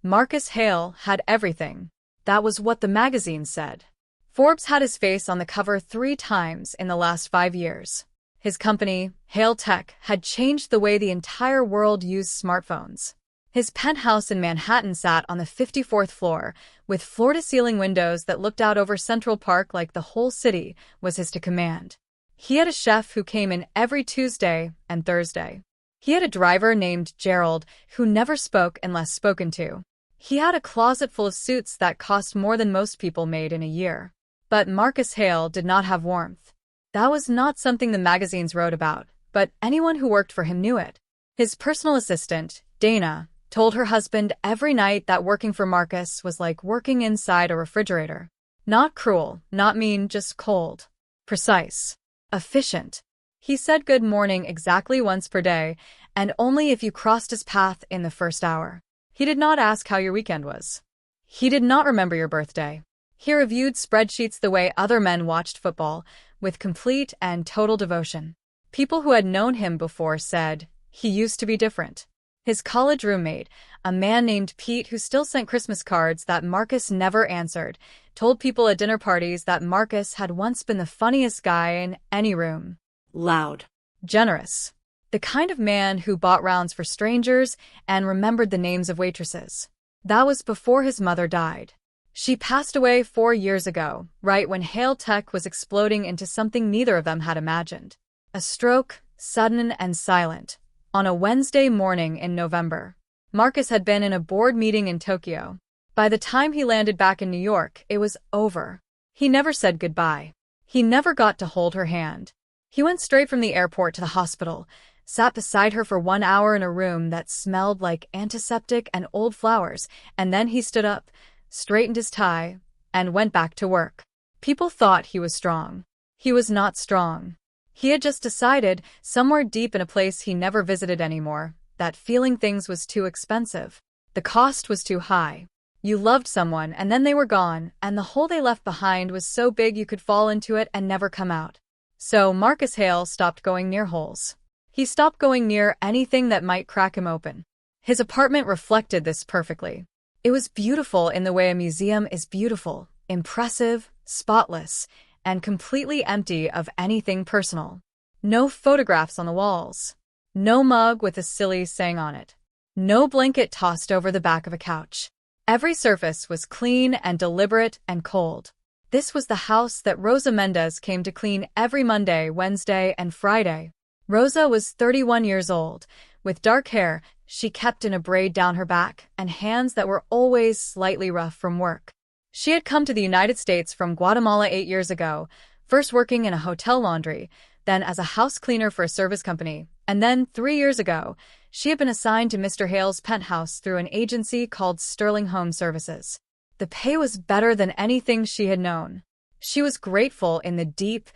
Marcus Hale had everything. That was what the magazine said. Forbes had his face on the cover 3 times in the last 5 years. His company, Hale Tech, had changed the way the entire world used smartphones. His penthouse in Manhattan sat on the 54th floor, with floor-to-ceiling windows that looked out over Central Park like the whole city was his to command. He had a chef who came in every Tuesday and Thursday. He had a driver named Gerald who never spoke unless spoken to. He had a closet full of suits that cost more than most people made in a year. But Marcus Hale did not have warmth. That was not something the magazines wrote about, but anyone who worked for him knew it. His personal assistant, Dana, told her husband every night that working for Marcus was like working inside a refrigerator. Not cruel, not mean, just cold. Precise. Efficient. He said good morning exactly once per day, and only if you crossed his path in the first hour. He did not ask how your weekend was. He did not remember your birthday. He reviewed spreadsheets the way other men watched football, with complete and total devotion. People who had known him before said, he used to be different. His college roommate, a man named Pete who still sent Christmas cards that Marcus never answered, told people at dinner parties that Marcus had once been the funniest guy in any room. Loud. Generous. The kind of man who bought rounds for strangers and remembered the names of waitresses. That was before his mother died. She passed away 4 years ago, right when Hale Tech was exploding into something neither of them had imagined. A stroke, sudden and silent. On a Wednesday morning in November. Marcus had been in a board meeting in Tokyo. By the time he landed back in New York, it was over. He never said goodbye. He never got to hold her hand. He went straight from the airport to the hospital, sat beside her for 1 hour in a room that smelled like antiseptic and old flowers, and then he stood up, straightened his tie, and went back to work. People thought he was strong. He was not strong. He had just decided, somewhere deep in a place he never visited anymore, that feeling things was too expensive. The cost was too high. You loved someone and then they were gone, and the hole they left behind was so big you could fall into it and never come out. So Marcus Hale stopped going near holes. He stopped going near anything that might crack him open. His apartment reflected this perfectly. It was beautiful in the way a museum is beautiful, impressive, spotless, and completely empty of anything personal. No photographs on the walls. No mug with a silly saying on it. No blanket tossed over the back of a couch. Every surface was clean and deliberate and cold. This was the house that Rosa Mendez came to clean every Monday, Wednesday, and Friday. Rosa was 31 years old. With dark hair, she kept in a braid down her back, and hands that were always slightly rough from work. She had come to the United States from Guatemala 8 years ago, first working in a hotel laundry, then as a house cleaner for a service company, and then 3 years ago, she had been assigned to Mr. Hale's penthouse through an agency called Sterling Home Services. The pay was better than anything she had known. She was grateful in the deep,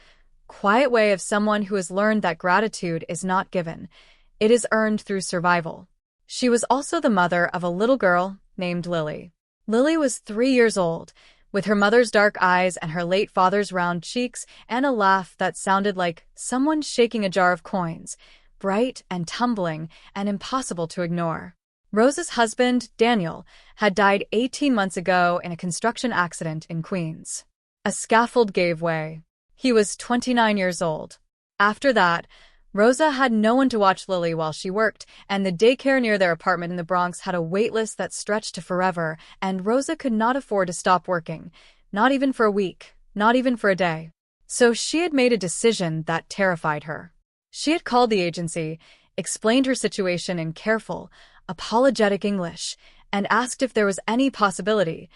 quiet way of someone who has learned that gratitude is not given. It is earned through survival. She was also the mother of a little girl named Lily. Lily was 3 years old, with her mother's dark eyes and her late father's round cheeks and a laugh that sounded like someone shaking a jar of coins, bright and tumbling and impossible to ignore. Rosa's husband, Daniel, had died 18 months ago in a construction accident in Queens. A scaffold gave way. He was 29 years old. After that, Rosa had no one to watch Lily while she worked, and the daycare near their apartment in the Bronx had a wait list that stretched to forever, and Rosa could not afford to stop working, not even for a week, not even for a day. So she had made a decision that terrified her. She had called the agency, explained her situation in careful, apologetic English, and asked if there was any possibility,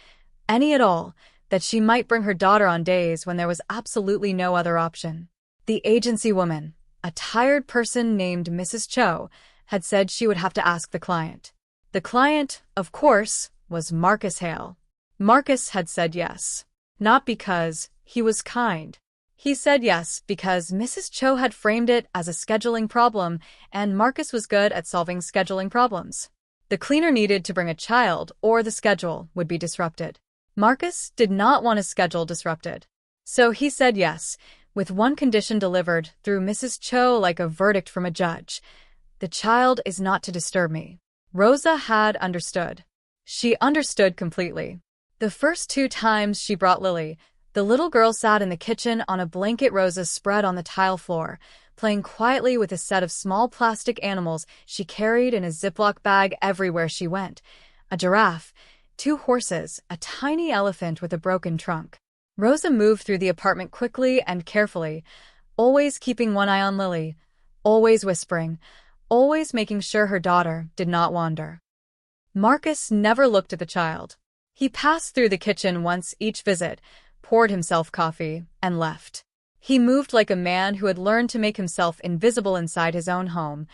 any at all, that she might bring her daughter on days when there was absolutely no other option. The agency woman, a tired person named Mrs. Cho, had said she would have to ask the client. The client, of course, was Marcus Hale. Marcus had said yes. Not because he was kind. He said yes because Mrs. Cho had framed it as a scheduling problem, and Marcus was good at solving scheduling problems. The cleaner needed to bring a child, or the schedule would be disrupted. Marcus did not want his schedule disrupted. So he said yes, with one condition delivered through Mrs. Cho like a verdict from a judge. The child is not to disturb me. Rosa had understood. She understood completely. The first 2 times she brought Lily, the little girl sat in the kitchen on a blanket Rosa spread on the tile floor, playing quietly with a set of small plastic animals she carried in a Ziploc bag everywhere she went. A giraffe, 2 horses, a tiny elephant with a broken trunk. Rosa moved through the apartment quickly and carefully, always keeping one eye on Lily, always whispering, always making sure her daughter did not wander. Marcus never looked at the child. He passed through the kitchen once each visit, poured himself coffee, and left. He moved like a man who had learned to make himself invisible inside his own home,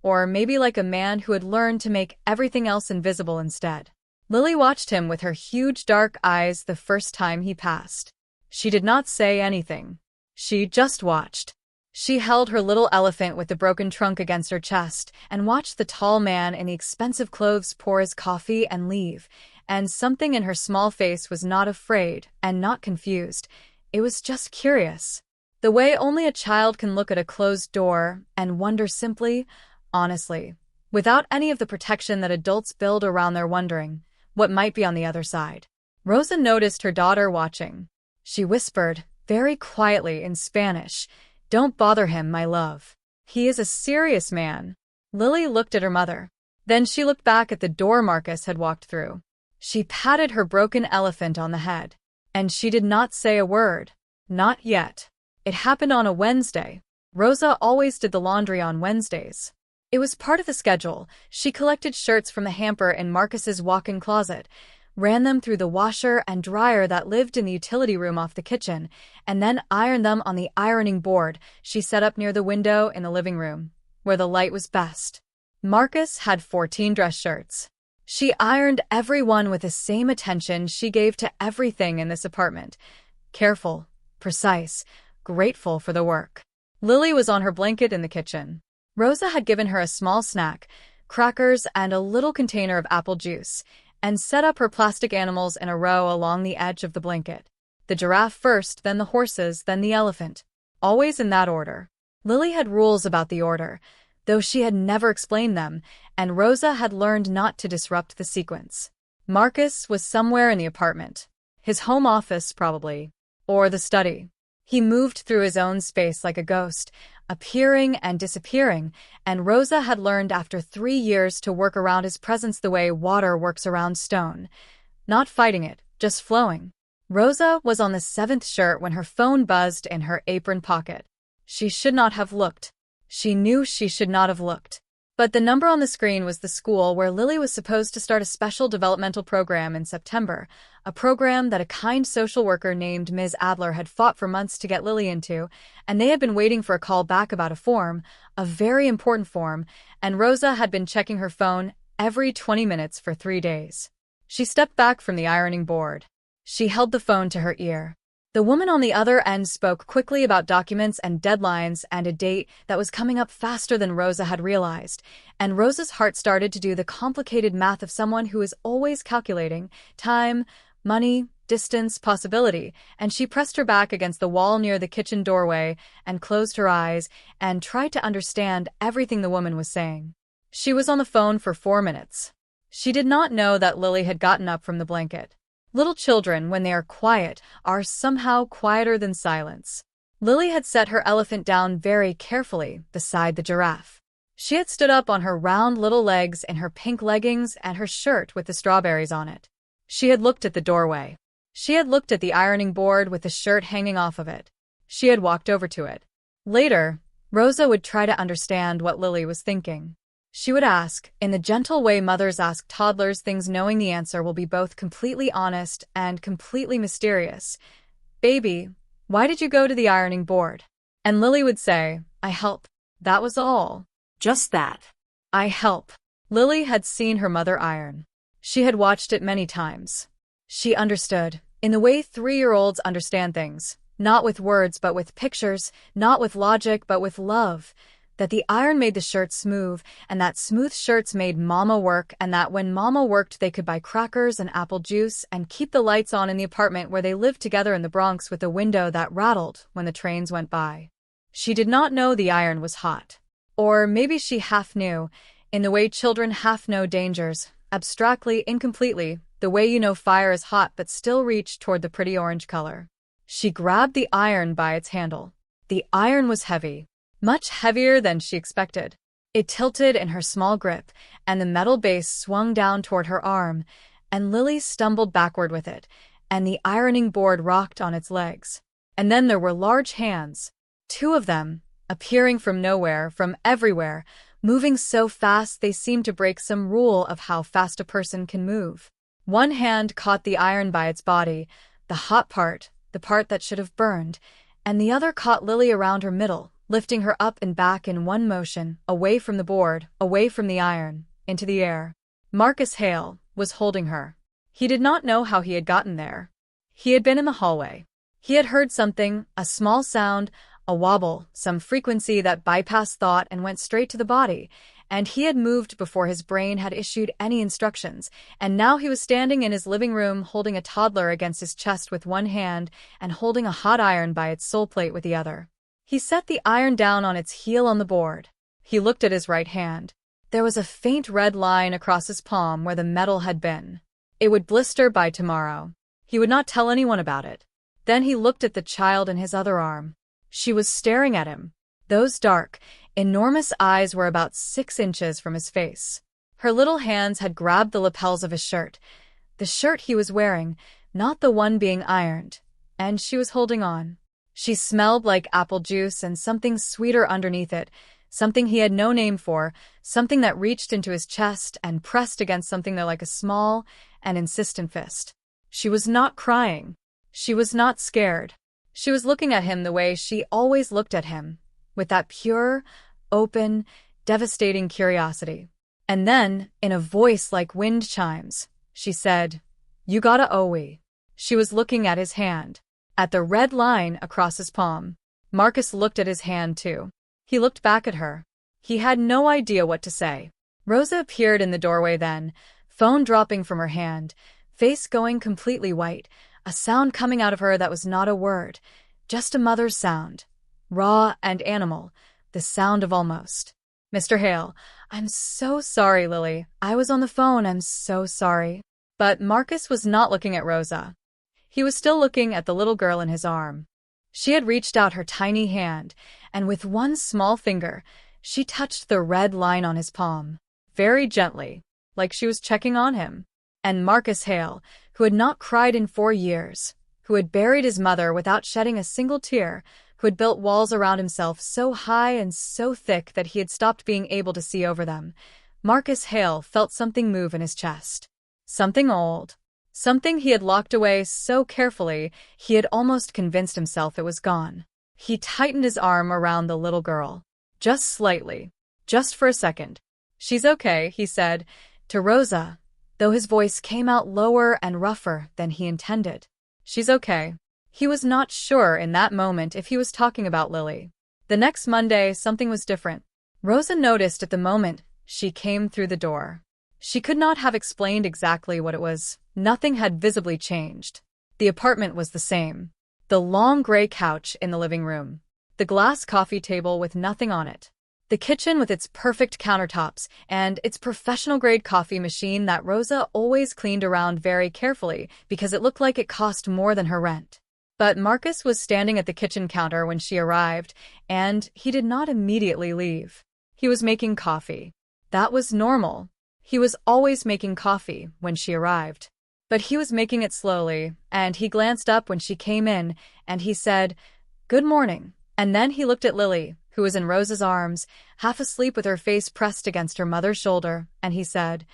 or maybe like a man who had learned to make everything else invisible instead. Lily watched him with her huge dark eyes the first time he passed. She did not say anything. She just watched. She held her little elephant with the broken trunk against her chest and watched the tall man in the expensive clothes pour his coffee and leave, and something in her small face was not afraid and not confused. It was just curious. The way only a child can look at a closed door and wonder simply, honestly, without any of the protection that adults build around their wondering what might be on the other side. Rosa noticed her daughter watching. She whispered, very quietly in Spanish, "Don't bother him, my love. He is a serious man." Lily looked at her mother. Then she looked back at the door Marcus had walked through. She patted her broken elephant on the head. And she did not say a word. Not yet. It happened on a Wednesday. Rosa always did the laundry on Wednesdays. It was part of the schedule. She collected shirts from the hamper in Marcus's walk-in closet, ran them through the washer and dryer that lived in the utility room off the kitchen, and then ironed them on the ironing board she set up near the window in the living room, where the light was best. Marcus had 14 dress shirts. She ironed every one with the same attention she gave to everything in this apartment. Careful, precise, grateful for the work. Lily was on her blanket in the kitchen. Rosa had given her a small snack, crackers and a little container of apple juice, and set up her plastic animals in a row along the edge of the blanket. The giraffe first, then the horses, then the elephant. Always in that order. Lily had rules about the order, though she had never explained them, and Rosa had learned not to disrupt the sequence. Marcus was somewhere in the apartment. His home office, probably. Or the study. He moved through his own space like a ghost, appearing and disappearing, and Rosa had learned after 3 years to work around his presence the way water works around stone. Not fighting it, just flowing. Rosa was on the 7th shirt when her phone buzzed in her apron pocket. She should not have looked. She knew she should not have looked. But the number on the screen was the school where Lily was supposed to start a special developmental program in September, a program that a kind social worker named Ms. Adler had fought for months to get Lily into, and they had been waiting for a call back about a form, a very important form, and Rosa had been checking her phone every 20 minutes for 3 days. She stepped back from the ironing board. She held the phone to her ear. The woman on the other end spoke quickly about documents and deadlines and a date that was coming up faster than Rosa had realized, and Rosa's heart started to do the complicated math of someone who is always calculating time, money, distance, possibility, and she pressed her back against the wall near the kitchen doorway and closed her eyes and tried to understand everything the woman was saying. She was on the phone for 4 minutes. She did not know that Lily had gotten up from the blanket. Little children, when they are quiet, are somehow quieter than silence. Lily had set her elephant down very carefully beside the giraffe. She had stood up on her round little legs in her pink leggings and her shirt with the strawberries on it. She had looked at the doorway. She had looked at the ironing board with the shirt hanging off of it. She had walked over to it. Later, Rosa would try to understand what Lily was thinking. She would ask, in the gentle way mothers ask toddlers things, knowing the answer will be both completely honest and completely mysterious. "Baby, why did you go to the ironing board?" And Lily would say, "I help." That was all. Just that. I help. Lily had seen her mother iron. She had watched it many times. She understood, in the way 3-year-olds understand things, not with words but with pictures, not with logic but with love, that the iron made the shirts smooth, and that smooth shirts made Mama work, and that when Mama worked they could buy crackers and apple juice and keep the lights on in the apartment where they lived together in the Bronx with a window that rattled when the trains went by. She did not know the iron was hot. Or maybe she half knew, in the way children half know dangers, abstractly, incompletely, the way you know fire is hot but still reach toward the pretty orange color. She grabbed the iron by its handle. The iron was heavy, much heavier than she expected. It tilted in her small grip, and the metal base swung down toward her arm, and Lily stumbled backward with it, and the ironing board rocked on its legs. And then there were large hands, 2 of them, appearing from nowhere, from everywhere, moving so fast they seemed to break some rule of how fast a person can move. One hand caught the iron by its body, the hot part, the part that should have burned, and the other caught Lily around her middle, lifting her up and back in one motion, away from the board, away from the iron, into the air. Marcus Hale was holding her. He did not know how he had gotten there. He had been in the hallway. He had heard something, a small sound, a wobble, some frequency that bypassed thought and went straight to the body, and he had moved before his brain had issued any instructions, and now he was standing in his living room holding a toddler against his chest with one hand and holding a hot iron by its sole plate with the other. He set the iron down on its heel on the board. He looked at his right hand. There was a faint red line across his palm where the metal had been. It would blister by tomorrow. He would not tell anyone about it. Then he looked at the child in his other arm. She was staring at him. Those dark, enormous eyes were about 6 inches from his face. Her little hands had grabbed the lapels of his shirt, the shirt he was wearing, not the one being ironed, and she was holding on. She smelled like apple juice and something sweeter underneath it, something he had no name for, something that reached into his chest and pressed against something there like a small and insistent fist. She was not crying. She was not scared. She was looking at him the way she always looked at him, with that pure, open, devastating curiosity. And then, in a voice like wind chimes, she said, "You gotta owe." She was looking at his hand, at the red line across his palm. Marcus looked at his hand too. He looked back at her. He had no idea what to say. Rosa appeared in the doorway then, phone dropping from her hand, face going completely white, a sound coming out of her that was not a word, just a mother's sound. Raw and animal, the sound of almost. "Mr. Hale, I'm so sorry, Lily. I was on the phone, I'm so sorry." But Marcus was not looking at Rosa. He was still looking at the little girl in his arm. She had reached out her tiny hand, and with one small finger, she touched the red line on his palm, very gently, like she was checking on him. And Marcus Hale, who had not cried in 4 years, who had buried his mother without shedding a single tear, who had built walls around himself so high and so thick that he had stopped being able to see over them, Marcus Hale felt something move in his chest. Something old. Something he had locked away so carefully he had almost convinced himself it was gone. He tightened his arm around the little girl. Just slightly. Just for a second. "She's okay," he said, to Rosa, though his voice came out lower and rougher than he intended. "She's okay." He was not sure in that moment if he was talking about Lily. The next Monday, something was different. Rosa noticed at the moment she came through the door. She could not have explained exactly what it was. Nothing had visibly changed. The apartment was the same. The long gray couch in the living room. The glass coffee table with nothing on it. The kitchen with its perfect countertops and its professional-grade coffee machine that Rosa always cleaned around very carefully because it looked like it cost more than her rent. But Marcus was standing at the kitchen counter when she arrived, and he did not immediately leave. He was making coffee. That was normal. He was always making coffee when she arrived. But he was making it slowly, and he glanced up when she came in, and he said, "Good morning." And then he looked at Lily, who was in Rosa's arms, half asleep with her face pressed against her mother's shoulder, and he said,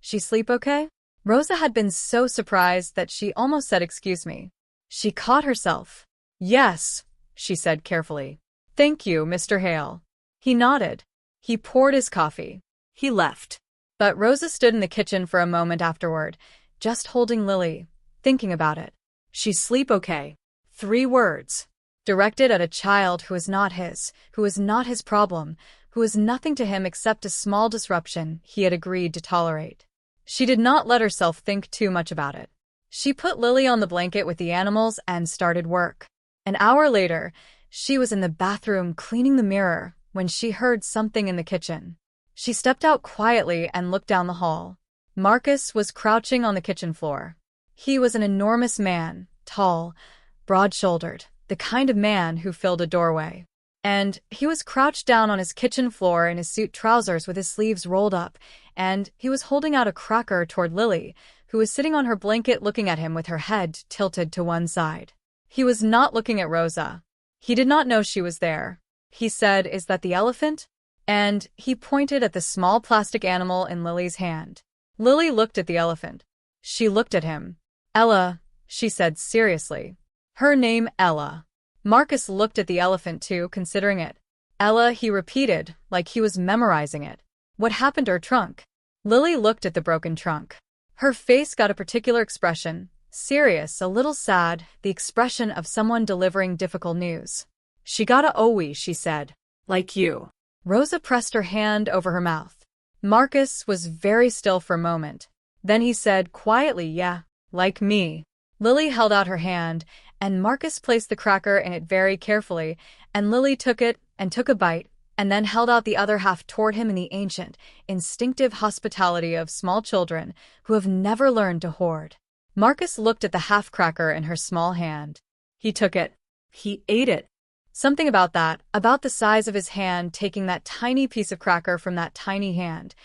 "She sleep okay?" Rosa had been so surprised that she almost said, "Excuse me." She caught herself. "Yes," she said carefully. "Thank you, Mr. Hale." He nodded. He poured his coffee. He left. But Rosa stood in the kitchen for a moment afterward, just holding Lily, thinking about it. "She sleep okay." 3 words. Directed at a child who was not his problem, who was nothing to him except a small disruption he had agreed to tolerate. She did not let herself think too much about it. She put Lily on the blanket with the animals and started work. An hour later, she was in the bathroom cleaning the mirror when she heard something in the kitchen. She stepped out quietly and looked down the hall. Marcus was crouching on the kitchen floor. He was an enormous man, tall, broad-shouldered, the kind of man who filled a doorway. And he was crouched down on his kitchen floor in his suit trousers with his sleeves rolled up, and he was holding out a cracker toward Lily, who was sitting on her blanket looking at him with her head tilted to one side. He was not looking at Rosa. He did not know she was there. He said, "Is that the elephant?" And he pointed at the small plastic animal in Lily's hand. Lily looked at the elephant. She looked at him. "Ella," she said seriously. Her name, Ella. Marcus looked at the elephant too, considering it. "Ella," he repeated, like he was memorizing it. "What happened to her trunk?" Lily looked at the broken trunk. Her face got a particular expression, serious, a little sad, the expression of someone delivering difficult news. "She got a owie," she said. "Like you." Rosa pressed her hand over her mouth. Marcus was very still for a moment. Then he said quietly, "Yeah, like me." Lily held out her hand, and Marcus placed the cracker in it very carefully, and Lily took it and took a bite, and then held out the other half toward him in the ancient, instinctive hospitality of small children who have never learned to hoard. Marcus looked at the half cracker in her small hand. He took it. He ate it. Something about that, about the size of his hand taking that tiny piece of cracker from that tiny hand,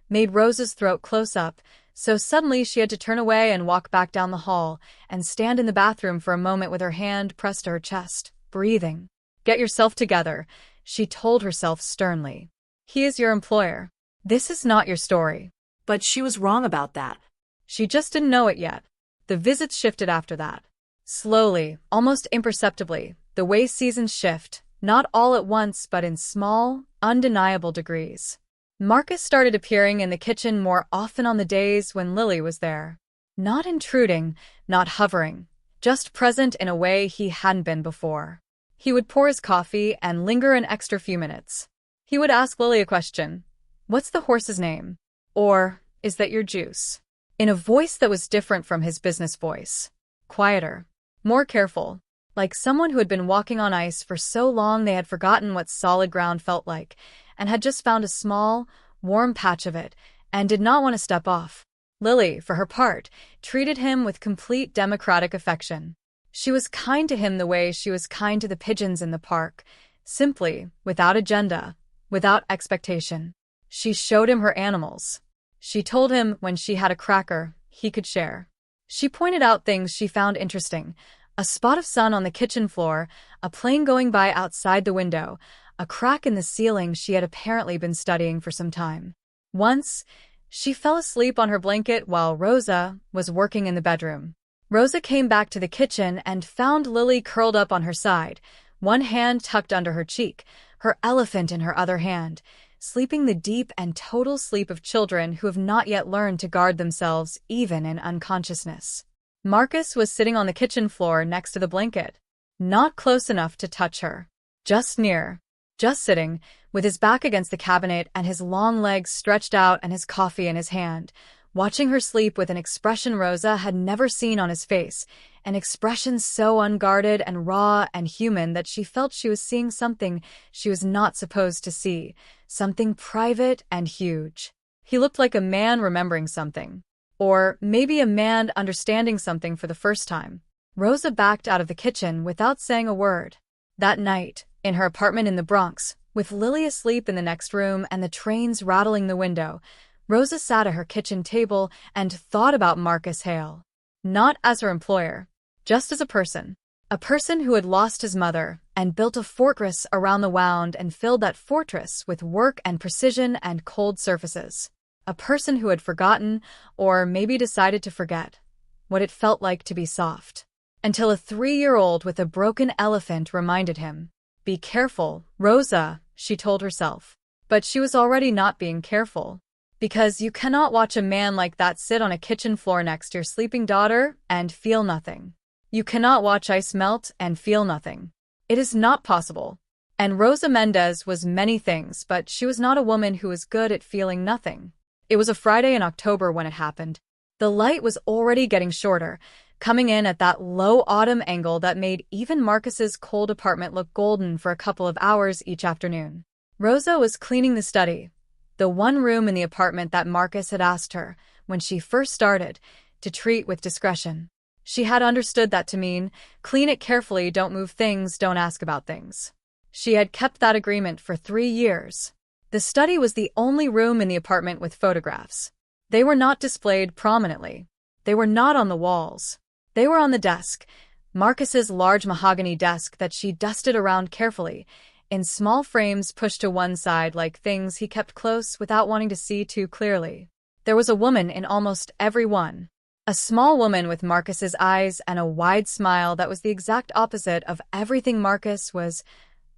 made Rosa's throat close up, so suddenly she had to turn away and walk back down the hall and stand in the bathroom for a moment with her hand pressed to her chest, breathing. "Get yourself together," she told herself sternly. "He is your employer. This is not your story." But she was wrong about that. She just didn't know it yet. The visits shifted after that. Slowly, almost imperceptibly, the way seasons shift, not all at once but in small, undeniable degrees. Marcus started appearing in the kitchen more often on the days when Lily was there. Not intruding, not hovering, just present in a way he hadn't been before. He would pour his coffee and linger an extra few minutes. He would ask Lily a question. "What's the horse's name?" Or, "Is that your juice?" In a voice that was different from his business voice. Quieter. More careful. Like someone who had been walking on ice for so long they had forgotten what solid ground felt like, and had just found a small, warm patch of it, and did not want to step off. Lily, for her part, treated him with complete democratic affection. She was kind to him the way she was kind to the pigeons in the park, simply, without agenda, without expectation. She showed him her animals. She told him when she had a cracker, he could share. She pointed out things she found interesting. A spot of sun on the kitchen floor, a plane going by outside the window, a crack in the ceiling she had apparently been studying for some time. Once, she fell asleep on her blanket while Rosa was working in the bedroom. Rosa came back to the kitchen and found Lily curled up on her side, one hand tucked under her cheek, her elephant in her other hand, sleeping the deep and total sleep of children who have not yet learned to guard themselves even in unconsciousness. Marcus was sitting on the kitchen floor next to the blanket, not close enough to touch her, just near, just sitting, with his back against the cabinet and his long legs stretched out and his coffee in his hand, watching her sleep with an expression Rosa had never seen on his face, an expression so unguarded and raw and human that she felt she was seeing something she was not supposed to see, something private and huge. He looked like a man remembering something. Or maybe a man understanding something for the first time. Rosa backed out of the kitchen without saying a word. That night, in her apartment in the Bronx, with Lily asleep in the next room and the trains rattling the window, Rosa sat at her kitchen table and thought about Marcus Hale. Not as her employer, just as a person. A person who had lost his mother and built a fortress around the wound and filled that fortress with work and precision and cold surfaces. A person who had forgotten, or maybe decided to forget, what it felt like to be soft. Until a 3-year-old with a broken elephant reminded him. "Be careful, Rosa," she told herself. But she was already not being careful. Because you cannot watch a man like that sit on a kitchen floor next to your sleeping daughter and feel nothing. You cannot watch ice melt and feel nothing. It is not possible. And Rosa Mendez was many things, but she was not a woman who was good at feeling nothing. It was a Friday in October when it happened. The light was already getting shorter, coming in at that low autumn angle that made even Marcus's cold apartment look golden for a couple of hours each afternoon. Rosa was cleaning the study, the one room in the apartment that Marcus had asked her, when she first started, to treat with discretion. She had understood that to mean, clean it carefully, don't move things, don't ask about things. She had kept that agreement for 3 years. The study was the only room in the apartment with photographs. They were not displayed prominently. They were not on the walls. They were on the desk, Marcus's large mahogany desk that she dusted around carefully, in small frames pushed to one side like things he kept close without wanting to see too clearly. There was a woman in almost every one. A small woman with Marcus's eyes and a wide smile that was the exact opposite of everything Marcus was.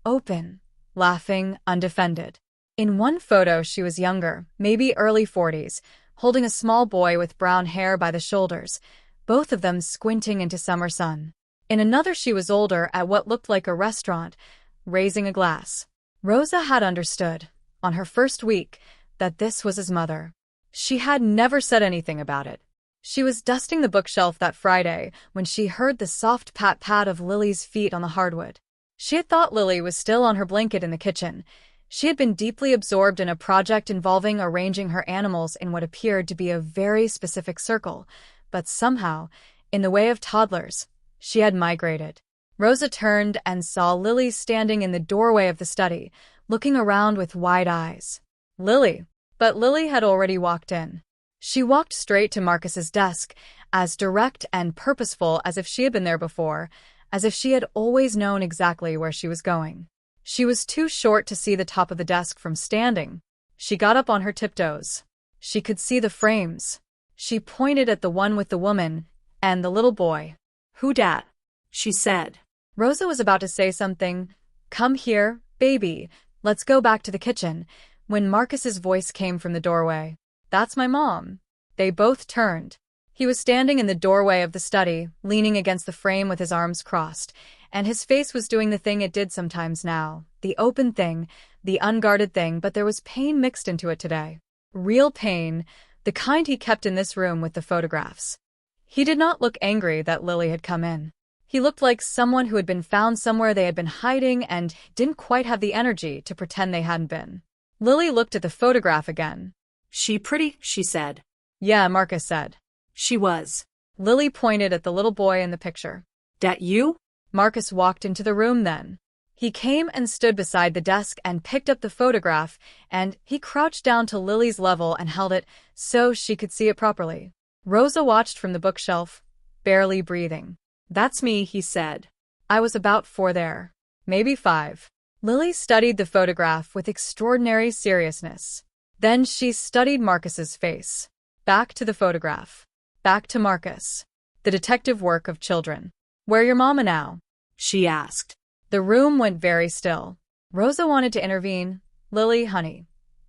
Open, laughing, undefended. In one photo she was younger, maybe early 40s, holding a small boy with brown hair by the shoulders, both of them squinting into summer sun. In another she was older, at what looked like a restaurant, raising a glass. Rosa had understood, on her first week, that this was his mother. She had never said anything about it. She was dusting the bookshelf that Friday when she heard the soft pat-pat of Lily's feet on the hardwood. She had thought Lily was still on her blanket in the kitchen. She had been deeply absorbed in a project involving arranging her animals in what appeared to be a very specific circle, but somehow, in the way of toddlers, she had migrated. Rosa turned and saw Lily standing in the doorway of the study, looking around with wide eyes. Lily. But Lily had already walked in. She walked straight to Marcus's desk, as direct and purposeful as if she had been there before, as if she had always known exactly where she was going. She was too short to see the top of the desk from standing. She got up on her tiptoes. She could see the frames. She pointed at the one with the woman and the little boy. "Who dat?" she said. Rosa was about to say something. "Come here, baby. Let's go back to the kitchen," when Marcus's voice came from the doorway. "That's my mom." They both turned. He was standing in the doorway of the study, leaning against the frame with his arms crossed, and his face was doing the thing it did sometimes now, the open thing, the unguarded thing, but there was pain mixed into it today. Real pain, the kind he kept in this room with the photographs. He did not look angry that Lily had come in. He looked like someone who had been found somewhere they had been hiding and didn't quite have the energy to pretend they hadn't been. Lily looked at the photograph again. "She pretty?" she said. "Yeah," Marcus said. "She was." Lily pointed at the little boy in the picture. "Dat you?" Marcus walked into the room then. He came and stood beside the desk and picked up the photograph, and he crouched down to Lily's level and held it so she could see it properly. Rosa watched from the bookshelf, barely breathing. "That's me," he said. "I was about 4 there. Maybe 5. Lily studied the photograph with extraordinary seriousness. Then she studied Marcus's face. Back to the photograph. Back to Marcus. The detective work of children. "Where your mama now?" she asked. The room went very still. Rosa wanted to intervene. "Lily, honey."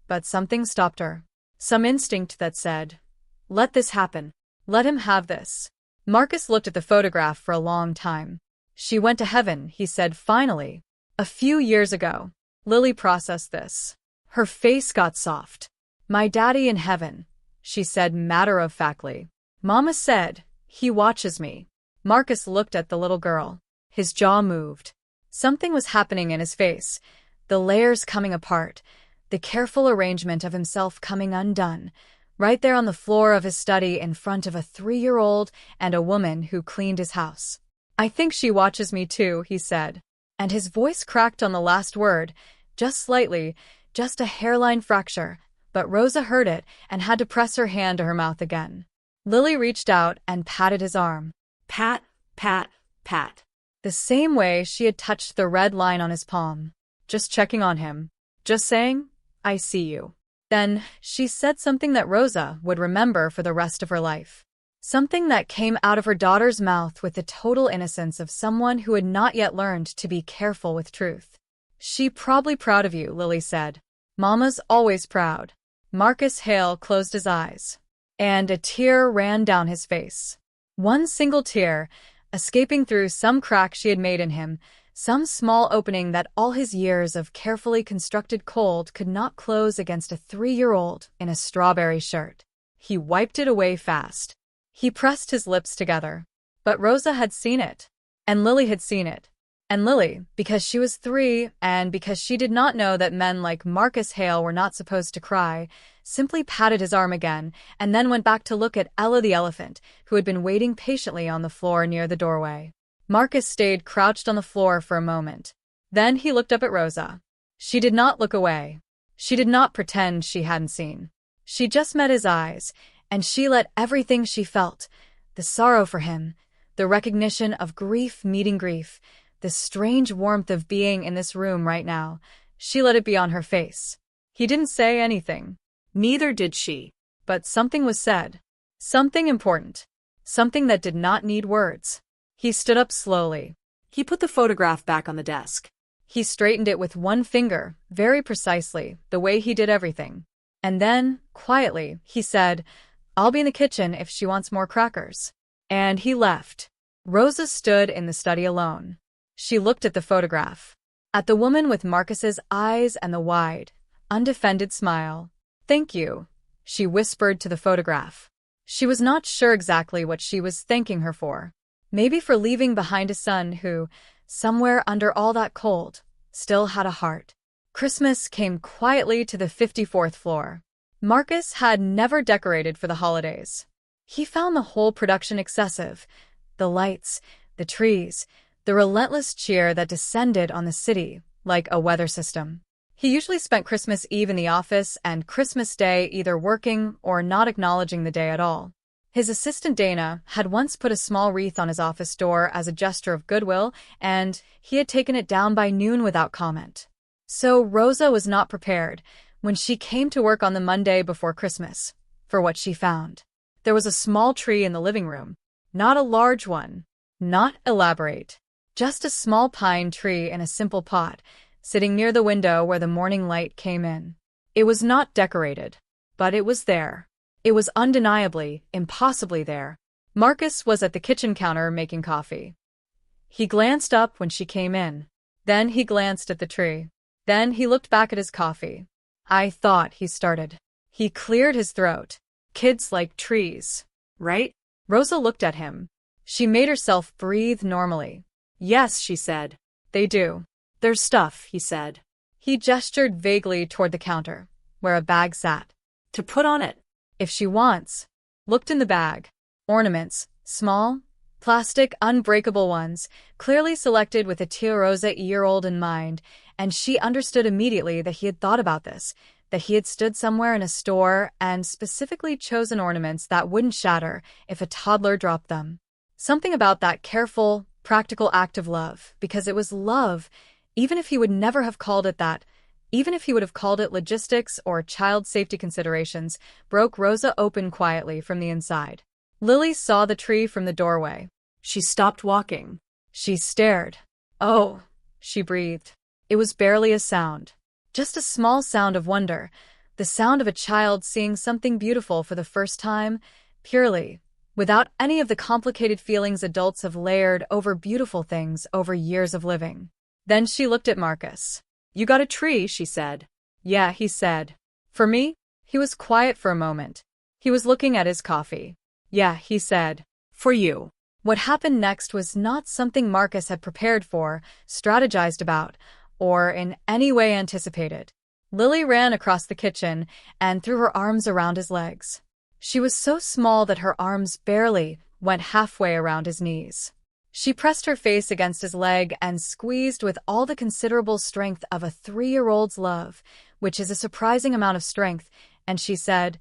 But something stopped her. Some instinct that said, "Let this happen. Let him have this." Marcus looked at the photograph for a long time. "She went to heaven," he said finally. "A few years ago." Lily processed this. Her face got soft. "My daddy in heaven," she said matter-of-factly. "Mama said, he watches me." Marcus looked at the little girl. His jaw moved. Something was happening in his face, the layers coming apart, the careful arrangement of himself coming undone, right there on the floor of his study in front of a 3-year-old and a woman who cleaned his house. "I think she watches me too," he said. And his voice cracked on the last word, just slightly, just a hairline fracture, but Rosa heard it and had to press her hand to her mouth again. Lily reached out and patted his arm. Pat, pat, pat. The same way she had touched the red line on his palm. Just checking on him. Just saying, "I see you." Then, she said something that Rosa would remember for the rest of her life. Something that came out of her daughter's mouth with the total innocence of someone who had not yet learned to be careful with truth. "She probably proud of you," Lily said. "Mama's always proud." Marcus Hale closed his eyes. And a tear ran down his face. One single tear, escaping through some crack she had made in him, some small opening that all his years of carefully constructed cold could not close against a 3-year-old in a strawberry shirt. He wiped it away fast. He pressed his lips together. But Rosa had seen it. And Lily had seen it. And Lily, because she was 3 and because she did not know that men like Marcus Hale were not supposed to cry, simply patted his arm again, and then went back to look at Ella the elephant, who had been waiting patiently on the floor near the doorway. Marcus stayed crouched on the floor for a moment. Then he looked up at Rosa. She did not look away. She did not pretend she hadn't seen. She just met his eyes, and she let everything she felt, the sorrow for him, the recognition of grief meeting grief, the strange warmth of being in this room right now, she let it be on her face. He didn't say anything. Neither did she. But something was said. Something important. Something that did not need words. He stood up slowly. He put the photograph back on the desk. He straightened it with one finger, very precisely, the way he did everything. And then, quietly, he said, "I'll be in the kitchen if she wants more crackers." And he left. Rosa stood in the study alone. She looked at the photograph. At the woman with Marcus's eyes and the wide, undefended smile. "Thank you," she whispered to the photograph. She was not sure exactly what she was thanking her for. Maybe for leaving behind a son who, somewhere under all that cold, still had a heart. Christmas came quietly to the 54th floor. Marcus had never decorated for the holidays. He found the whole production excessive. The lights, the trees, the relentless cheer that descended on the city like a weather system. He usually spent Christmas Eve in the office and Christmas Day either working or not acknowledging the day at all. His assistant Dana had once put a small wreath on his office door as a gesture of goodwill, and he had taken it down by noon without comment. So Rosa was not prepared, when she came to work on the Monday before Christmas, for what she found. There was a small tree in the living room. Not a large one. Not elaborate. Just a small pine tree in a simple pot, sitting near the window where the morning light came in. It was not decorated, but it was there. It was undeniably, impossibly there. Marcus was at the kitchen counter making coffee. He glanced up when she came in. Then he glanced at the tree. Then he looked back at his coffee. "I thought," he started. He cleared his throat. "Kids like trees, right?" Rosa looked at him. She made herself breathe normally. "Yes," she said. "They do." "There's stuff," he said. He gestured vaguely toward the counter, where a bag sat. "To put on it." "If she wants." Looked in the bag. Ornaments, small, plastic, unbreakable ones, clearly selected with a Tia Rosa-year-old in mind, and she understood immediately that he had thought about this, that he had stood somewhere in a store and specifically chosen ornaments that wouldn't shatter if a toddler dropped them. Something about that careful, practical act of love, because it was love, even if he would never have called it that, even if he would have called it logistics or child safety considerations, broke Rosa open quietly from the inside. Lily saw the tree from the doorway. She stopped walking. She stared. "Oh," she breathed. It was barely a sound. Just a small sound of wonder, the sound of a child seeing something beautiful for the first time, purely, without any of the complicated feelings adults have layered over beautiful things over years of living. Then she looked at Marcus. "You got a tree," she said. "Yeah," he said. "For me?" He was quiet for a moment. He was looking at his coffee. "Yeah," he said. "For you." What happened next was not something Marcus had prepared for, strategized about, or in any way anticipated. Lily ran across the kitchen and threw her arms around his legs. She was so small that her arms barely went halfway around his knees. She pressed her face against his leg and squeezed with all the considerable strength of a 3-year-old's love, which is a surprising amount of strength, and she said,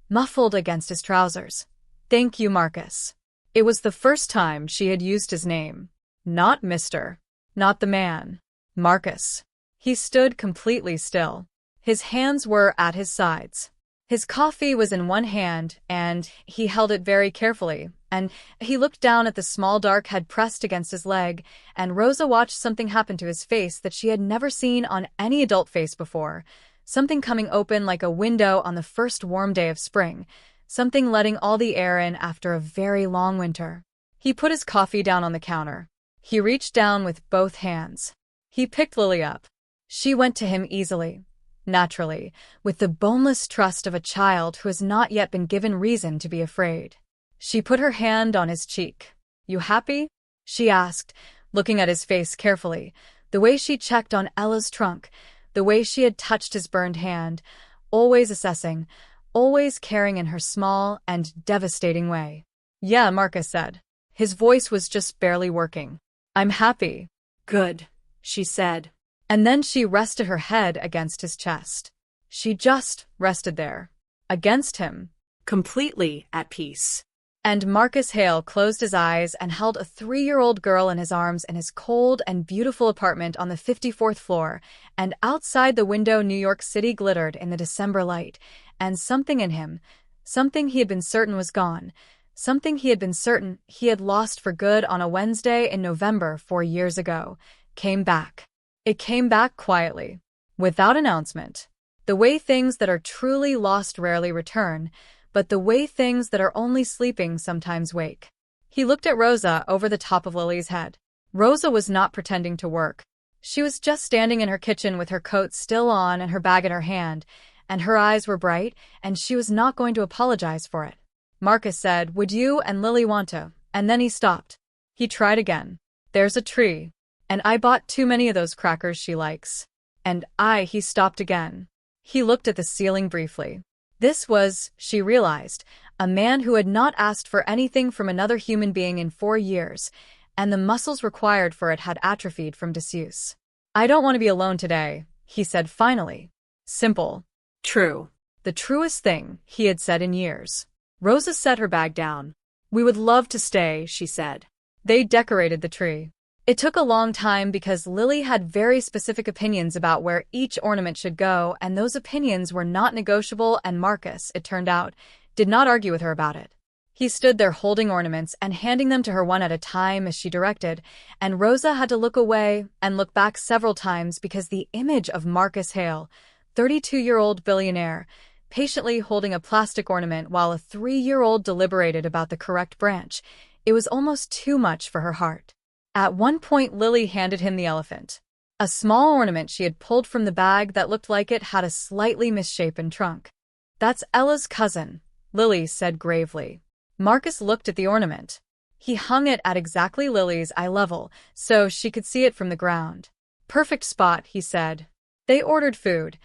muffled against his trousers, "Thank you, Marcus." It was the first time she had used his name. Not Mr. Not the man. Marcus. He stood completely still. His hands were at his sides. His coffee was in one hand, and he held it very carefully, and he looked down at the small dark head pressed against his leg, and Rosa watched something happen to his face that she had never seen on any adult face before, something coming open like a window on the first warm day of spring, something letting all the air in after a very long winter. He put his coffee down on the counter. He reached down with both hands. He picked Lily up. She went to him easily, naturally, with the boneless trust of a child who has not yet been given reason to be afraid. She put her hand on his cheek. "You happy?" she asked, looking at his face carefully, the way she checked on Ella's trunk, the way she had touched his burned hand, always assessing, always caring in her small and devastating way. Yeah, Marcus said. His voice was just barely working. I'm happy. Good, she said. And then she rested her head against his chest. She just rested there. Against him. Completely at peace. And Marcus Hale closed his eyes and held a 3-year-old girl in his arms in his cold and beautiful apartment on the 54th floor, and outside the window New York City glittered in the December light, and something in him, something he had been certain was gone, something he had been certain he had lost for good on a Wednesday in November 4 years ago, came back. It came back quietly, without announcement. The way things that are truly lost rarely return, but the way things that are only sleeping sometimes wake. He looked at Rosa over the top of Lily's head. Rosa was not pretending to work. She was just standing in her kitchen with her coat still on and her bag in her hand, and her eyes were bright, and she was not going to apologize for it. Marcus said, "Would you and Lily want to?" And then he stopped. He tried again. "There's a tree. And I bought too many of those crackers she likes. And he stopped again. He looked at the ceiling briefly. This was, she realized, a man who had not asked for anything from another human being in 4 years, and the muscles required for it had atrophied from disuse. "I don't want to be alone today," he said finally. Simple. True. The truest thing he had said in years. Rosa set her bag down. "We would love to stay," she said. They decorated the tree. It took a long time because Lily had very specific opinions about where each ornament should go, and those opinions were not negotiable, and Marcus, it turned out, did not argue with her about it. He stood there holding ornaments and handing them to her one at a time as she directed, and Rosa had to look away and look back several times because the image of Marcus Hale, 32-year-old billionaire, patiently holding a plastic ornament while a 3-year-old deliberated about the correct branch, it was almost too much for her heart. At one point Lily handed him the elephant. A small ornament she had pulled from the bag that looked like it had a slightly misshapen trunk. "That's Ella's cousin," Lily said gravely. Marcus looked at the ornament. He hung it at exactly Lily's eye level, so she could see it from the ground. "Perfect spot," he said. They ordered food.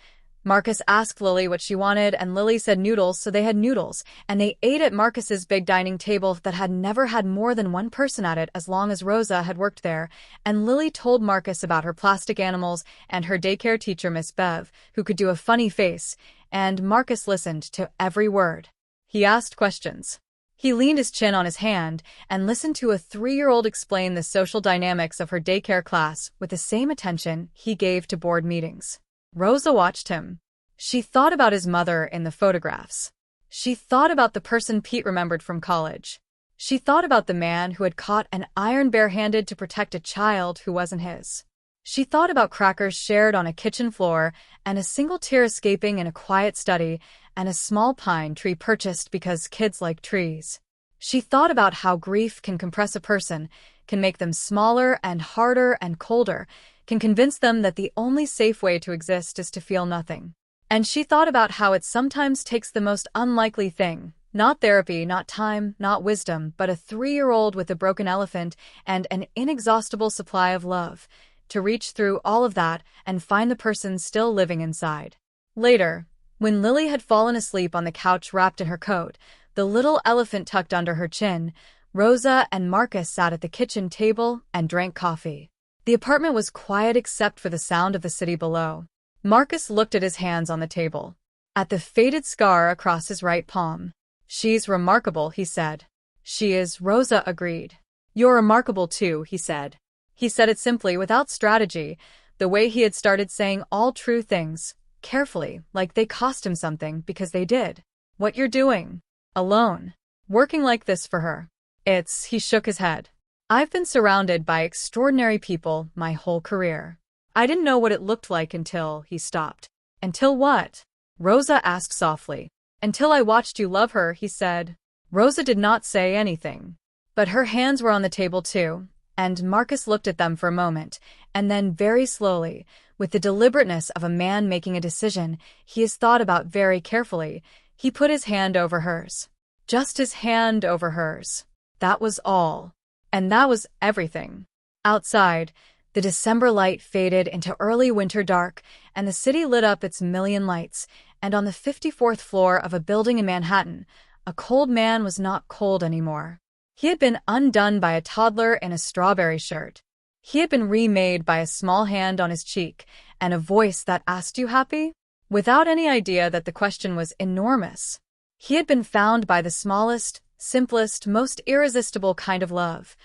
Marcus asked Lily what she wanted, and Lily said noodles, so they had noodles, and they ate at Marcus's big dining table that had never had more than one person at it as long as Rosa had worked there, and Lily told Marcus about her plastic animals and her daycare teacher Miss Bev, who could do a funny face, and Marcus listened to every word. He asked questions. He leaned his chin on his hand and listened to a 3-year-old explain the social dynamics of her daycare class with the same attention he gave to board meetings. Rosa watched him. She thought about his mother in the photographs. She thought about the person Pete remembered from college. She thought about the man who had caught an iron barehanded to protect a child who wasn't his. She thought about crackers shared on a kitchen floor, and a single tear escaping in a quiet study, and a small pine tree purchased because kids like trees. She thought about how grief can compress a person, can make them smaller and harder and colder, can convince them that the only safe way to exist is to feel nothing. And she thought about how it sometimes takes the most unlikely thing, not therapy, not time, not wisdom, but a 3-year-old with a broken elephant and an inexhaustible supply of love, to reach through all of that and find the person still living inside. Later, when Lily had fallen asleep on the couch wrapped in her coat, the little elephant tucked under her chin, Rosa and Marcus sat at the kitchen table and drank coffee. The apartment was quiet except for the sound of the city below. Marcus looked at his hands on the table, at the faded scar across his right palm. "She's remarkable," he said. "She is," Rosa agreed. "You're remarkable too," he said. He said it simply, without strategy, the way he had started saying all true things, carefully, like they cost him something because they did. "What you're doing. Alone. Working like this for her. He shook his head. "I've been surrounded by extraordinary people my whole career. I didn't know what it looked like until," he stopped. "Until what?" Rosa asked softly. "Until I watched you love her," he said. Rosa did not say anything. But her hands were on the table too, and Marcus looked at them for a moment, and then very slowly, with the deliberateness of a man making a decision he has thought about very carefully, he put his hand over hers. Just his hand over hers. That was all. And that was everything. Outside, the December light faded into early winter dark, and the city lit up its million lights, and on the 54th floor of a building in Manhattan, a cold man was not cold anymore. He had been undone by a toddler in a strawberry shirt. He had been remade by a small hand on his cheek and a voice that asked, "You happy?" without any idea that the question was enormous. He had been found by the smallest, simplest, most irresistible kind of love,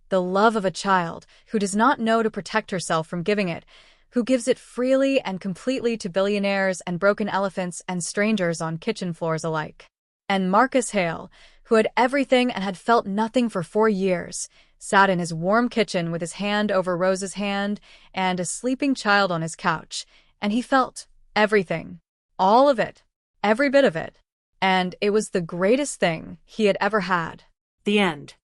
the love of a child who does not know to protect herself from giving it, who gives it freely and completely to billionaires and broken elephants and strangers on kitchen floors alike. And Marcus Hale, who had everything and had felt nothing for 4 years, sat in his warm kitchen with his hand over Rose's hand and a sleeping child on his couch, and he felt everything. All of it. Every bit of it. And it was the greatest thing he had ever had. The end.